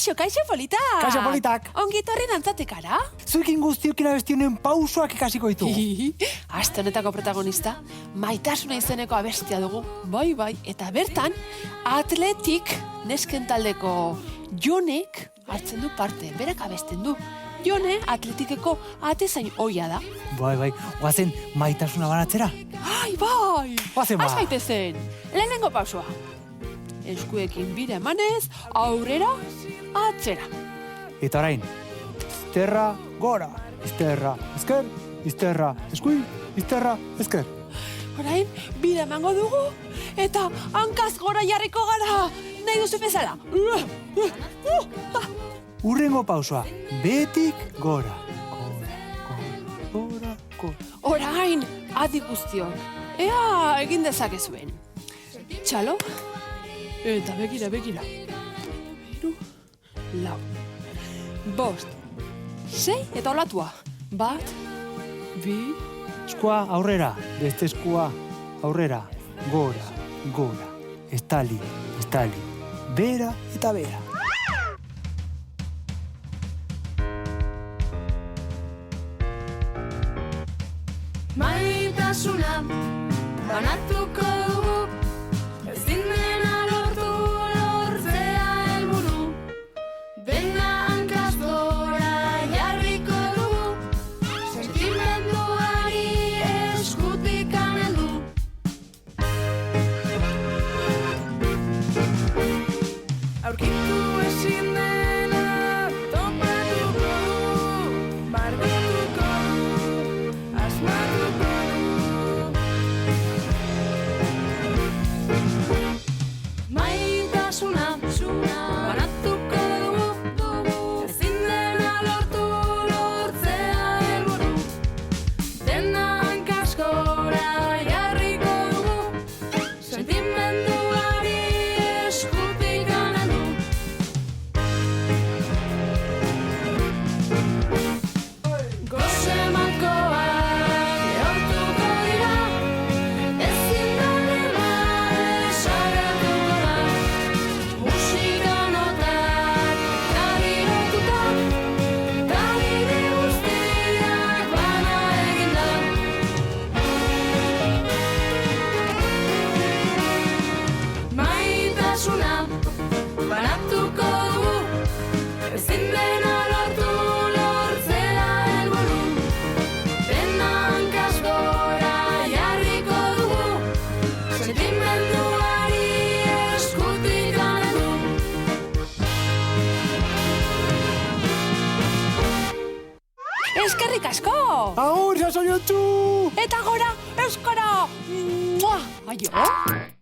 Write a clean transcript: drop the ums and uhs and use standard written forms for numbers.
Kaixo politak! Kaixo politak! Ongi etorri dantzatekara? Zuekin guztiokin abestionen pausoak ikasiko ditugu. Aste honetako protagonista, Maitasuna izeneko abestia dugu. Bai, eta bertan, Atletik nesken taldeko Jonek hartzen du parte, berak abesten du. Jone Atletikeko atezain ohia da. Bai, oazen Maitasuna banatzera. Ai, bai! Oazen ba! Az gaitezen, lehenengo pausoa. Eskuekin bira emanez, aurrera, atzera. Eta orain, izterra, gora. Izterra, esker, izterra, eskui, izterra, esker. Orain, bira emango dugu, eta hankaz gora jarriko gara. Nahi duzu bezala. Urrengo pausoa, betik gora. Gora. Orain, adi guztiok. Ea egin dezakezuen. Txalo, eta begira. 3, 4, 5, 6, eta olatua. 1, 2, Eskua aurrera, beste eskua aurrera. Gora. Estali. Bera eta bera. Maitasuna banatuko dugu, ezin dena lortzea helburu. Dena hankaz gora jarriko dugu, sentimenduari eskutik aneldu. Aurkitu ezin dena topatuko du, margotuko du, asmatuko Maitasuna banatuko dugu, ezin dena lortzea helburu. Dena hankaz gora jarriko dugu, sentimenduari eskutik aneldu. Goze malkoak lehortuko dira, ezin dena desagertuko da. Musika notak karirotuta, ta bide guztiak bana eginda. Maitasuna banatuko dugu, ezin dena lortzea helburu. Dena hankaz gora jarriko dugu, sentimenduari eskutik aneldu. eskerrik asko! Agur, sasoiotzu! Eta gora, euskara! Aio!